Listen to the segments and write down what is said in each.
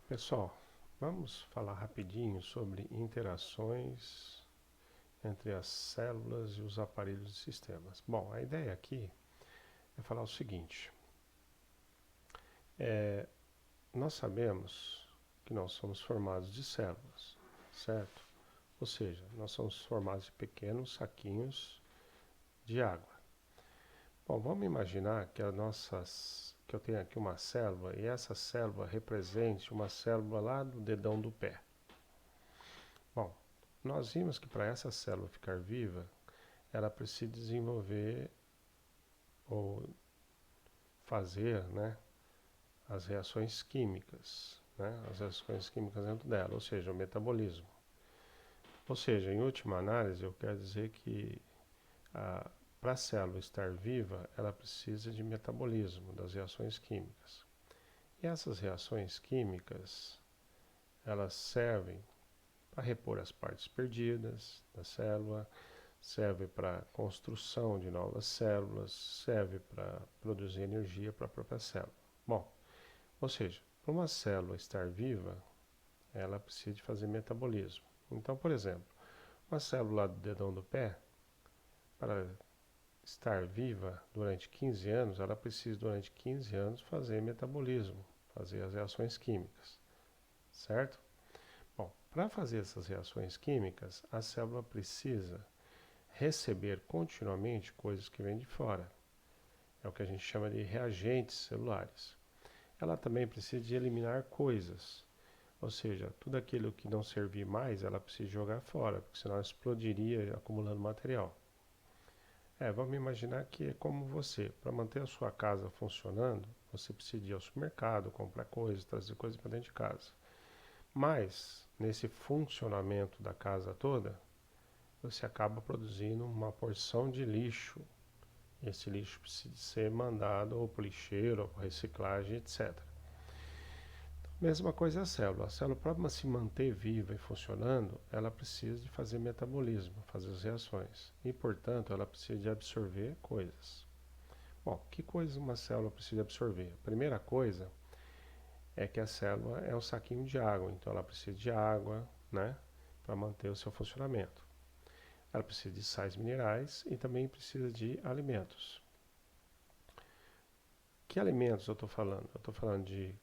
Pessoal, vamos falar rapidinho sobre interações entre as células e os aparelhos e sistemas. Bom, a ideia aqui é falar o seguinte: nós sabemos que nós somos formados de células, certo? Ou seja, nós somos formados de pequenos saquinhos de água. Bom, vamos imaginar que que eu tenho aqui uma célula e essa célula represente uma célula lá do dedão do pé. Bom, nós vimos que para essa célula ficar viva, ela precisa desenvolver ou fazer, as reações químicas, as reações químicas dentro dela, ou seja, o metabolismo. Ou seja, em última análise, eu quero dizer que para a célula estar viva, ela precisa de metabolismo, das reações químicas. E essas reações químicas, elas servem para repor as partes perdidas da célula, serve para a construção de novas células, serve para produzir energia para a própria célula. Bom, ou seja, para uma célula estar viva, ela precisa de fazer metabolismo. Então, por exemplo, uma célula do dedão do pé, para estar viva durante 15 anos, ela precisa durante 15 anos fazer metabolismo, fazer as reações químicas, certo? Bom, para fazer essas reações químicas, a célula precisa receber continuamente coisas que vêm de fora. É o que a gente chama de reagentes celulares. Ela também precisa de eliminar coisas, ou seja, tudo aquilo que não servir mais, ela precisa jogar fora, porque senão ela explodiria acumulando material. Vamos imaginar que é como você, para manter a sua casa funcionando, você precisa ir ao supermercado, comprar coisas, trazer coisas para dentro de casa. Mas, nesse funcionamento da casa toda, você acaba produzindo uma porção de lixo. Esse lixo precisa ser mandado ou para o lixeiro, ou para reciclagem, etc. Mesma coisa a célula. A célula, para se manter viva e funcionando, ela precisa de fazer metabolismo, fazer as reações. E, portanto, ela precisa de absorver coisas. Bom, que coisas uma célula precisa absorver? A primeira coisa é que a célula é um saquinho de água, então ela precisa de água, para manter o seu funcionamento. Ela precisa de sais minerais e também precisa de alimentos. Que alimentos eu estou falando? Eu estou falando de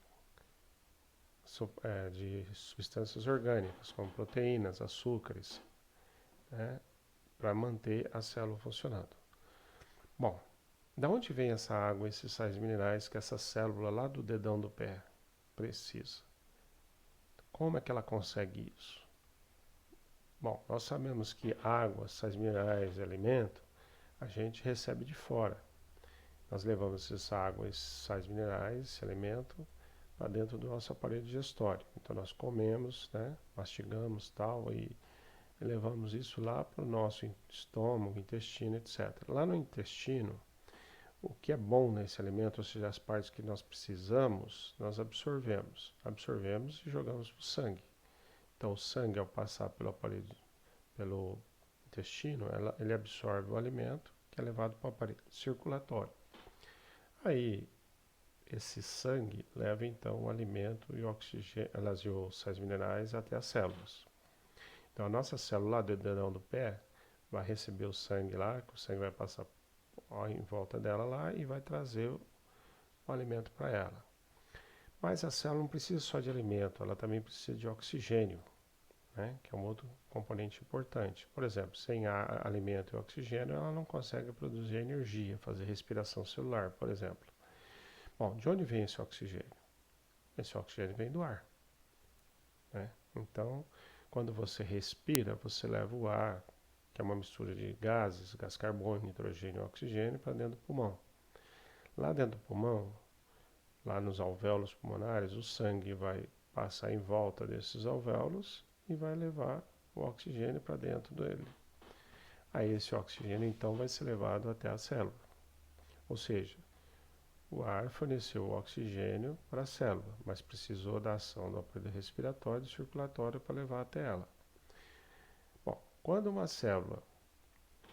substâncias orgânicas, como proteínas, açúcares, para manter a célula funcionando. Bom, da onde vem essa água, esses sais minerais que essa célula lá do dedão do pé precisa? Como é que ela consegue isso? Bom, nós sabemos que água, sais minerais e alimento a gente recebe de fora. Nós levamos essa água, esses sais minerais, esse alimento para dentro do nosso aparelho digestório. Então nós comemos, mastigamos tal e levamos isso lá para o nosso estômago, intestino, etc. Lá no intestino, o que é bom nesse alimento, ou seja, as partes que nós precisamos, nós absorvemos. Absorvemos e jogamos para o sangue. Então o sangue, ao passar pelo aparelho, pelo intestino, ele absorve o alimento que é levado para o aparelho circulatório. Aí esse sangue leva então o alimento e o oxigênio, e os sais minerais até as células. Então a nossa célula do dedão do pé vai receber o sangue lá, que o sangue vai passar em volta dela lá e vai trazer o alimento para ela. Mas a célula não precisa só de alimento, ela também precisa de oxigênio, que é um outro componente importante. Por exemplo, sem alimento e oxigênio, ela não consegue produzir energia, fazer respiração celular, por exemplo. Bom, de onde vem esse oxigênio? Esse oxigênio vem do ar. Então, quando você respira, você leva o ar, que é uma mistura de gases, gás carbônico, nitrogênio e oxigênio, para dentro do pulmão. Lá dentro do pulmão, lá nos alvéolos pulmonares, o sangue vai passar em volta desses alvéolos e vai levar o oxigênio para dentro dele. Aí esse oxigênio então vai ser levado até a célula. Ou seja, o ar forneceu o oxigênio para a célula, mas precisou da ação do aparelho respiratório e circulatório para levar até ela. Bom, quando uma célula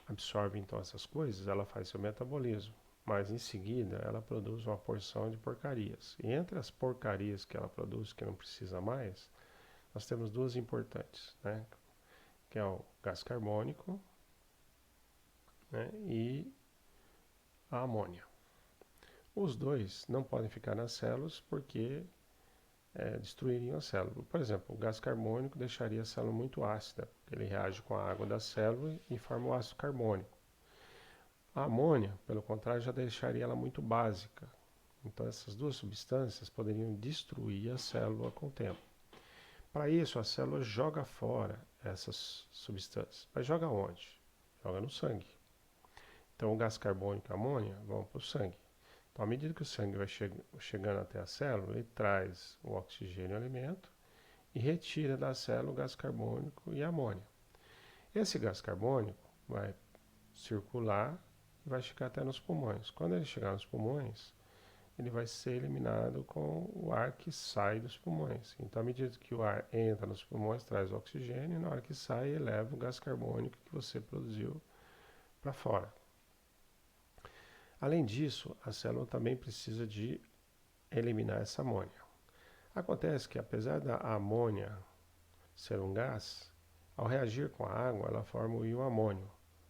absorve então essas coisas, ela faz seu metabolismo, mas em seguida ela produz uma porção de porcarias. E entre as porcarias que ela produz, que não precisa mais, nós temos duas importantes, né? Que é o gás carbônico, né? E a amônia. Os dois não podem ficar nas células porque destruiriam a célula. Por exemplo, o gás carbônico deixaria a célula muito ácida, porque ele reage com a água da célula e forma o ácido carbônico. A amônia, pelo contrário, já deixaria ela muito básica. Então, essas duas substâncias poderiam destruir a célula com o tempo. Para isso, a célula joga fora essas substâncias. Mas joga onde? Joga no sangue. Então, o gás carbônico e a amônia vão para o sangue. Então, à medida que o sangue vai chegando até a célula, ele traz o oxigênio e o alimento e retira da célula o gás carbônico e a amônia. Esse gás carbônico vai circular e vai chegar até nos pulmões. Quando ele chegar nos pulmões, ele vai ser eliminado com o ar que sai dos pulmões. Então, à medida que o ar entra nos pulmões, traz o oxigênio, e na hora que sai, eleva o gás carbônico que você produziu para fora. Além disso, a célula também precisa de eliminar essa amônia. Acontece que, apesar da amônia ser um gás, ao reagir com a água, ela forma o íon amônio.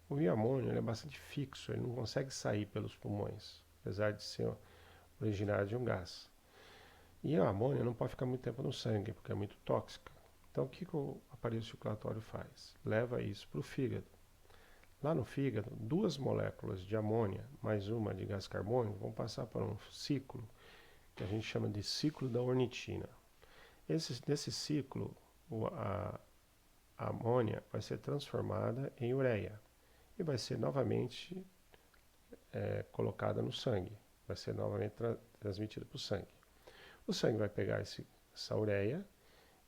O íon amônio é bastante fixo, ele não consegue sair pelos pulmões, apesar de ser originário de um gás. E a amônia não pode ficar muito tempo no sangue, porque é muito tóxica. Então, o que o aparelho circulatório faz? Leva isso para o fígado. Lá no fígado, 2 moléculas de amônia mais uma de gás carbônico vão passar por um ciclo que a gente chama de ciclo da ornitina. Nesse ciclo, a amônia vai ser transformada em ureia e vai ser novamente colocada no sangue, vai ser novamente transmitida para o sangue. O sangue vai pegar essa ureia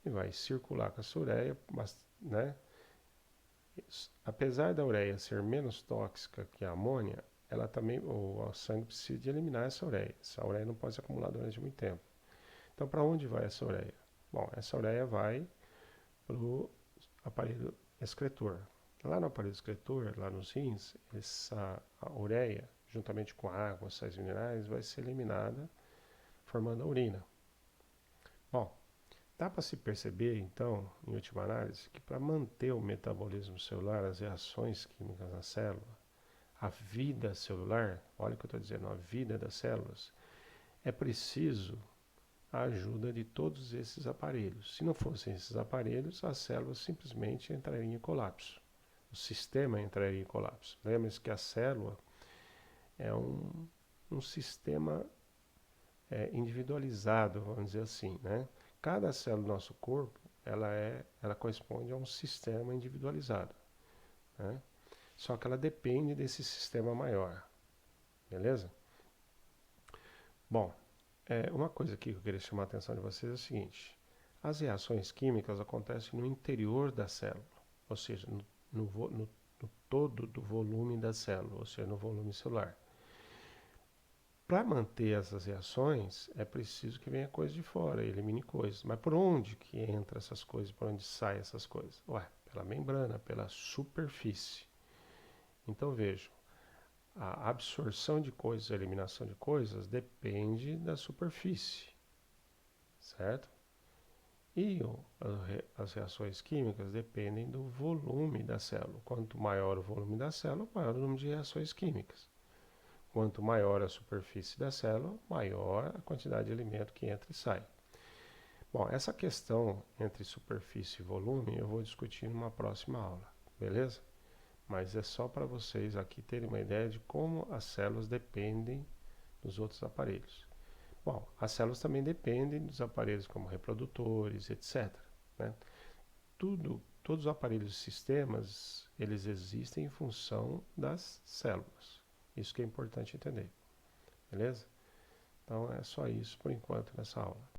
e vai circular com essa ureia, né? Apesar da ureia ser menos tóxica que a amônia, ela também, o sangue precisa de eliminar essa ureia. Essa ureia não pode ser acumulada durante muito tempo. Então, para onde vai essa ureia? Bom, essa ureia vai para o aparelho excretor. Lá no aparelho excretor, lá nos rins, a ureia, juntamente com a água, sais minerais, vai ser eliminada, formando a urina. Bom, dá para se perceber, então, em última análise, que para manter o metabolismo celular, as reações químicas na célula, a vida celular, olha o que eu estou dizendo, a vida das células, é preciso a ajuda de todos esses aparelhos. Se não fossem esses aparelhos, as células simplesmente entrariam em colapso. O sistema entraria em colapso. Lembre-se que a célula é um sistema individualizado, vamos dizer assim, né? Cada célula do nosso corpo, ela corresponde a um sistema individualizado, né? Só que ela depende desse sistema maior, beleza? Bom, uma coisa aqui que eu queria chamar a atenção de vocês é o seguinte: as reações químicas acontecem no interior da célula, ou seja, no todo do volume da célula, ou seja, no volume celular. Para manter essas reações, é preciso que venha coisa de fora, elimine coisas. Mas por onde que entra essas coisas, por onde saem essas coisas? Ué, pela membrana, pela superfície. Então vejam, a absorção de coisas, a eliminação de coisas depende da superfície, certo? E as reações químicas dependem do volume da célula. Quanto maior o volume da célula, maior o número de reações químicas. Quanto maior a superfície da célula, maior a quantidade de alimento que entra e sai. Bom, essa questão entre superfície e volume eu vou discutir numa próxima aula, beleza? Mas é só para vocês aqui terem uma ideia de como as células dependem dos outros aparelhos. Bom, as células também dependem dos aparelhos como reprodutores, etc., né? Todos os aparelhos e sistemas, eles existem em função das células. Isso que é importante entender, beleza? Então é só isso por enquanto nessa aula.